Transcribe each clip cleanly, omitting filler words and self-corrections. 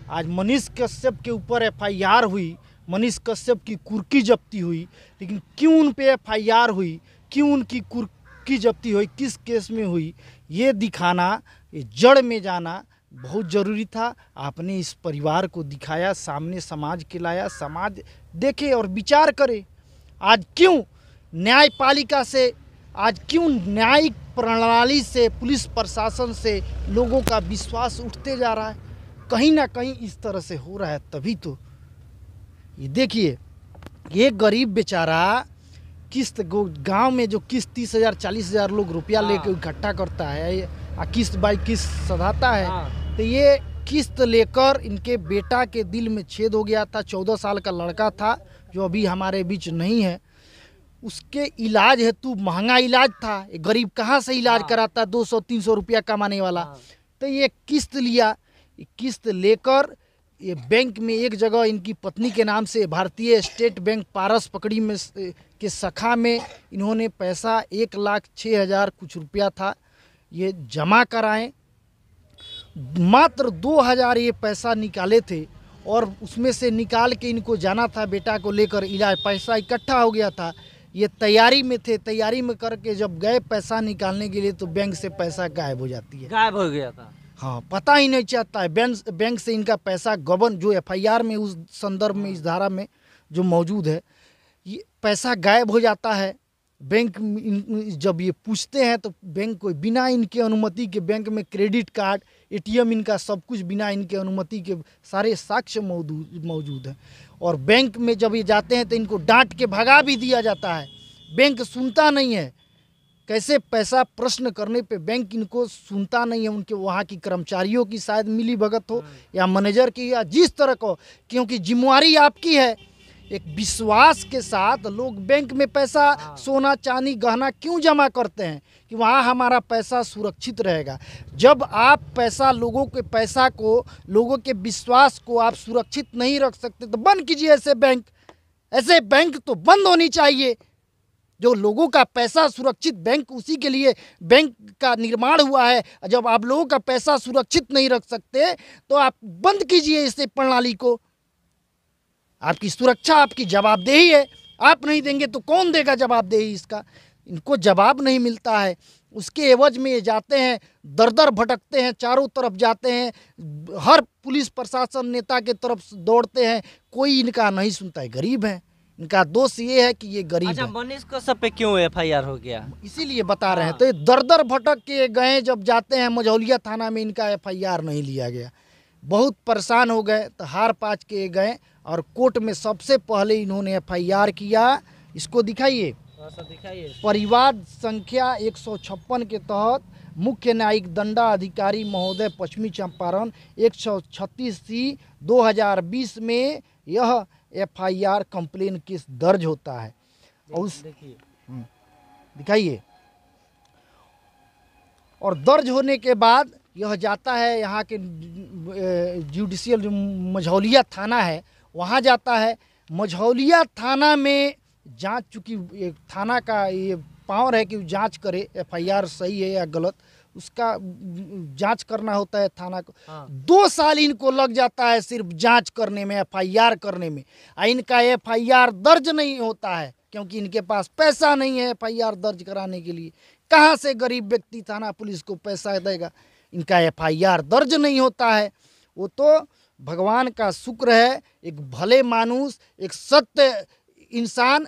आज मनीष कश्यप के ऊपर एफआईआर हुई, मनीष कश्यप की कुर्की जब्ती हुई, लेकिन क्यों उन पे एफआईआर हुई, क्यों उनकी कुर्की जब्ती हुई, किस केस में हुई, ये दिखाना, ये जड़ में जाना बहुत ज़रूरी था। आपने इस परिवार को दिखाया, सामने समाज के लाया, समाज देखे और विचार करे। आज क्यों न्यायपालिका से, आज क्यों न्यायिक प्रणाली से, पुलिस प्रशासन से लोगों का विश्वास उठते जा रहा है? कहीं ना कहीं इस तरह से हो रहा है। तभी तो ये देखिए, ये गरीब बेचारा किस्त गांव में जो किस्त 30,000 40,000 लोग रुपया लेकर इकट्ठा करता है, किस्त बाई किस्त सधाता है। तो ये किस्त लेकर इनके बेटा के दिल में छेद हो गया था। 14 साल का लड़का था जो अभी हमारे बीच नहीं है। उसके इलाज हेतु महंगा इलाज था। ये गरीब कहाँ से इलाज कराता, 200-300 रुपया कमाने वाला। तो ये किस्त लिया, किस्त लेकर ये बैंक में एक जगह इनकी पत्नी के नाम से भारतीय स्टेट बैंक पारस पकड़ी में के शाखा में इन्होंने पैसा 1,06,000 कुछ रुपया था, ये जमा कराएं। मात्र 2,000 ये पैसा निकाले थे और उसमें से निकाल के इनको जाना था बेटा को लेकर इलाज। पैसा इकट्ठा हो गया था, ये तैयारी में थे। तैयारी में करके जब गए पैसा निकालने के लिए तो बैंक से पैसा गायब हो जाती है। गायब हो गया था। हाँ, पता ही नहीं चलता है। बैंक से इनका पैसा गबन, जो एफआईआर में उस संदर्भ में, इस धारा में जो मौजूद है, ये पैसा गायब हो जाता है। बैंक जब ये पूछते हैं तो बैंक को बिना इनके अनुमति के, बैंक में क्रेडिट कार्ड, एटीएम, इनका सब कुछ बिना इनके अनुमति के सारे साक्ष्य मौजूद है। और बैंक में जब ये जाते हैं तो इनको डांट के भगा भी दिया जाता है। बैंक सुनता नहीं है। कैसे पैसा प्रश्न करने पे बैंक इनको सुनता नहीं है। उनके वहाँ की कर्मचारियों की शायद मिली भगत हो या मैनेजर की, या जिस तरह को, क्योंकि जिम्मेवारी आपकी है। एक विश्वास के साथ लोग बैंक में पैसा, सोना चांदी गहना क्यों जमा करते हैं कि वहाँ हमारा पैसा सुरक्षित रहेगा। जब आप पैसा, लोगों के पैसा को, लोगों के विश्वास को आप सुरक्षित नहीं रख सकते तो बंद कीजिए ऐसे बैंक। ऐसे बैंक तो बंद होनी चाहिए। जो लोगों का पैसा सुरक्षित, बैंक उसी के लिए बैंक का निर्माण हुआ है। जब आप लोगों का पैसा सुरक्षित नहीं रख सकते तो आप बंद कीजिए इस प्रणाली को। आपकी सुरक्षा आपकी जवाबदेही है। आप नहीं देंगे तो कौन देगा जवाबदेही इसका? इनको जवाब नहीं मिलता है। उसके एवज में ये जाते हैं, दर दर भटकते हैं, चारों तरफ जाते हैं, हर पुलिस प्रशासन नेता के तरफ दौड़ते हैं, कोई इनका नहीं सुनता है। गरीब है, इनका दोष ये है कि ये गरीब है। मनीष कश्यप पे क्यों एफआईआर हो गया, इसीलिए बता रहे हैं। तो ये दर दर भटक के गए, जब जाते हैं मझौलिया थाना में, इनका एफआईआर नहीं लिया गया। बहुत परेशान हो गए तो हार पाच के गए और कोर्ट में सबसे पहले इन्होंने एफआईआर किया। इसको दिखाइए, परिवाद संख्या 156 के तहत मुख्य न्यायिक दंडाधिकारी महोदय पश्चिमी चंपारण 136C 2020 में यह एफआईआर कंप्लेन केस दर्ज होता है। और दिखाइए, और दर्ज होने के बाद यह जाता है यहाँ के जुडिशियल जो मझौलिया थाना है वहाँ जाता है। मझौलिया थाना में जांच, चूँकि थाना का ये पावर है कि जांच करे एफआईआर सही है या गलत, उसका जांच करना होता है थाना को। 2 साल इनको लग जाता है सिर्फ जांच करने में, एफआईआर करने में। इनका एफआईआर दर्ज नहीं होता है क्योंकि इनके पास पैसा नहीं है एफआईआर दर्ज कराने के लिए। कहाँ से गरीब व्यक्ति थाना पुलिस को पैसा देगा? इनका एफआईआर दर्ज नहीं होता है। वो तो भगवान का शुक्र है, एक भले मानुस, एक सत्य इंसान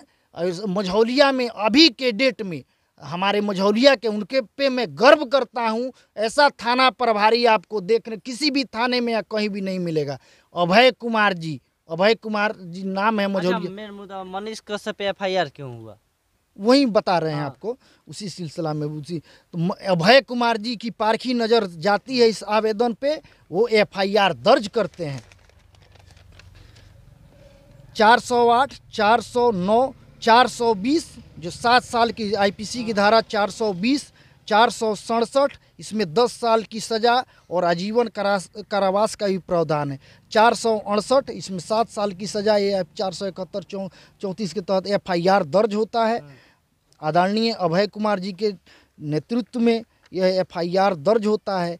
मझौलिया में अभी के डेट में, हमारे मझौलिया के, उनके पे मैं गर्व करता हूँ। ऐसा थाना प्रभारी आपको देखने किसी भी थाने में या कहीं भी नहीं मिलेगा। अभय कुमार जी, अभय कुमार जी नाम है मझौलिया। मेन मुद्दा मनीष कश्यप पे एफआईआर क्यों हुआ, वही बता रहे हैं आपको, उसी सिलसिला में। उसी तो अभय कुमार जी की पारखी नज़र जाती है इस आवेदन पे, वो एफआईआर दर्ज करते हैं। 408, 409, 420 जो 7 साल की आईपीसी की धारा 420, 467 इसमें 10 साल की सज़ा और आजीवन कारावास का भी प्रावधान है। 468 इसमें 7 साल की सज़ा। ये 471, 34 के तहत एफआईआर दर्ज होता है। आदरणीय अभय कुमार जी के नेतृत्व में यह एफआईआर दर्ज होता है।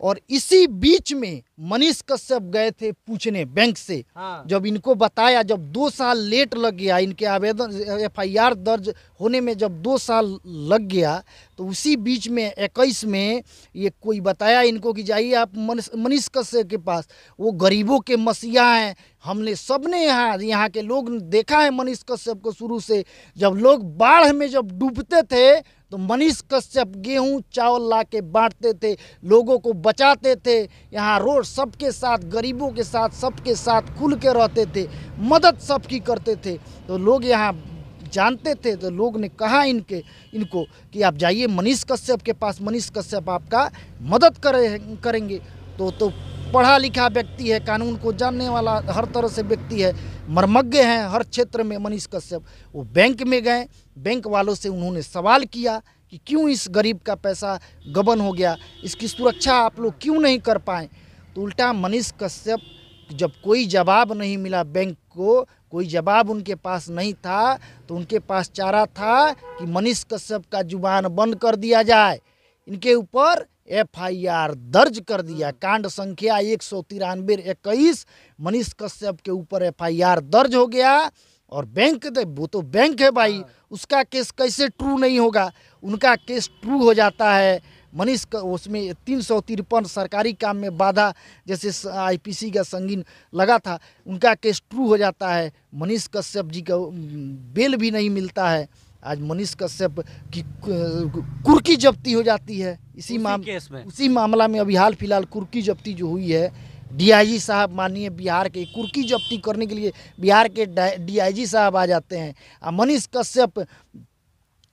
और इसी बीच में मनीष कश्यप गए थे पूछने बैंक से। हाँ। जब इनको बताया, जब 2 साल लेट लग गया इनके आवेदन FIR दर्ज होने में, जब 2 साल लग गया, तो उसी बीच में 21 में ये कोई बताया इनको कि जाइए आप मनीष कश्यप के पास, वो गरीबों के मसीहा हैं। हमने सबने यहाँ के लोग देखा है मनीष कश्यप को शुरू से। जब लोग बाढ़ में जब डूबते थे तो मनीष कश्यप गेहूं चावल ला के बांटते थे, लोगों को बचाते थे। यहाँ रोड सबके साथ, गरीबों के साथ, सबके साथ खुल के रहते थे, मदद सबकी करते थे। तो लोग यहाँ जानते थे, तो लोग ने कहा इनको कि आप जाइए मनीष कश्यप के पास, मनीष कश्यप आपका मदद करेंगे। तो पढ़ा लिखा व्यक्ति है, कानून को जानने वाला हर तरह से व्यक्ति है, मर्मज्ञ हैं हर क्षेत्र में मनीष कश्यप। वो बैंक में गए, बैंक वालों से उन्होंने सवाल किया कि क्यों इस गरीब का पैसा गबन हो गया, इसकी सुरक्षा आप लोग क्यों नहीं कर पाए। तो उल्टा मनीष कश्यप, जब कोई जवाब नहीं मिला बैंक को, कोई जवाब उनके पास नहीं था, तो उनके पास चारा था कि मनीष कश्यप का जुबान बंद कर दिया जाए, इनके ऊपर FIR दर्ज कर दिया। कांड संख्या 193/21 मनीष कश्यप के ऊपर FIR दर्ज हो गया। और बैंक, वो तो बैंक है भाई, उसका केस कैसे ट्रू नहीं होगा, उनका केस ट्रू हो जाता है। मनीष का उसमें 353 सरकारी काम में बाधा जैसे IPC का संगीन लगा था, उनका केस ट्रू हो जाता है। मनीष कश्यप जी का बेल भी नहीं मिलता है। आज मनीष कश्यप की कुर्की जब्ती हो जाती है उसी मामला में। अभी हाल फिलहाल कुर्की जब्ती जो हुई है, DIG साहब माननीय बिहार के, कुर्की जब्ती करने के लिए बिहार के DIG साहब आ जाते हैं। मनीष कश्यप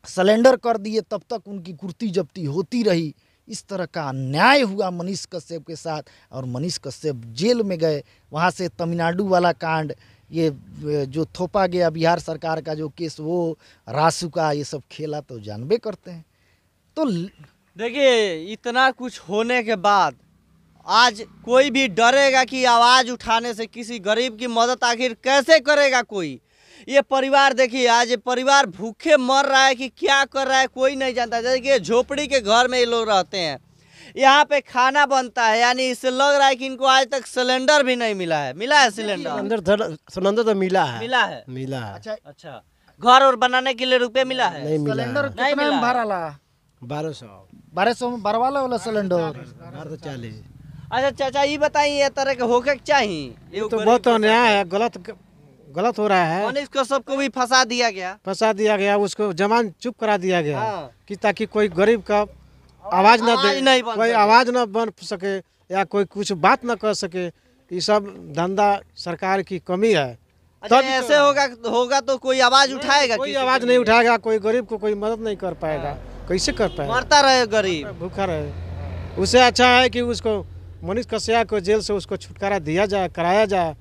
सलेंडर कर दिए, तब तक उनकी कुर्की जब्ती होती रही। इस तरह का अन्याय हुआ मनीष कश्यप के साथ, और मनीष कश्यप जेल में गए। वहाँ से तमिलनाडु वाला कांड, ये जो थोपा गया बिहार सरकार का जो केस, वो रासू का, ये सब खेला तो जानबे करते हैं। तो देखिए, इतना कुछ होने के बाद आज कोई भी डरेगा कि आवाज़ उठाने से किसी गरीब की मदद आखिर कैसे करेगा कोई। ये परिवार देखिए, आज ये परिवार भूखे मर रहा है कि क्या कर रहा है कोई नहीं जानता। जैसे कि झोपड़ी के घर में ये लोग रहते हैं, यहाँ पे खाना बनता है, यानी इससे लग रहा है कि इनको आज तक सिलेंडर भी नहीं मिला है। मिला है सिलेंडर तो मिला है। मिला है। अच्छा, घर और बनाने के लिए रुपए मिला है? नहीं मिला। सिलेंडर कितना में भराला? 1200 में भरवाला वाला सिलेंडर 1240। अच्छा चाचा, ये बताइए, ये तरह के होके चाहिए? ये तो बहुत अन्याय है, गलत हो रहा है। मनीष कश्यप को भी फंसा दिया गया, उसको जमान चुप करा दिया गया। हाँ। कि ताकि कोई गरीब का आवाज न दे, कोई आवाज न बन सके, या कोई कुछ बात न कर सके। ये सब धंधा सरकार की कमी है। अच्छा, ऐसे होगा तो कोई आवाज उठाएगा? कोई आवाज नहीं उठाएगा, कोई गरीब को कोई मदद नहीं कर पाएगा। कैसे कर पाएगा? मरता रहे गरीब, भूखा रहे। उससे अच्छा है कि उसको मनीष कश्यप को जेल से उसको छुटकारा दिया जाए, कराया जाए।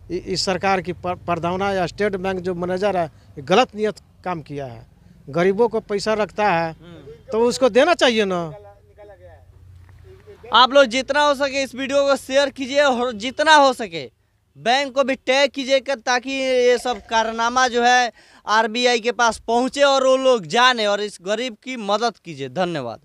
इस सरकार की प्रधाना या स्टेट बैंक जो मैनेजर है, गलत नियत काम किया है। गरीबों को पैसा रखता है तो उसको देना चाहिए ना। आप लोग जितना हो सके इस वीडियो को शेयर कीजिए, और जितना हो सके बैंक को भी टैग कीजिएगा, ताकि ये सब कारनामा जो है RBI के पास पहुंचे और वो लोग जाने और इस गरीब की मदद कीजिए। धन्यवाद।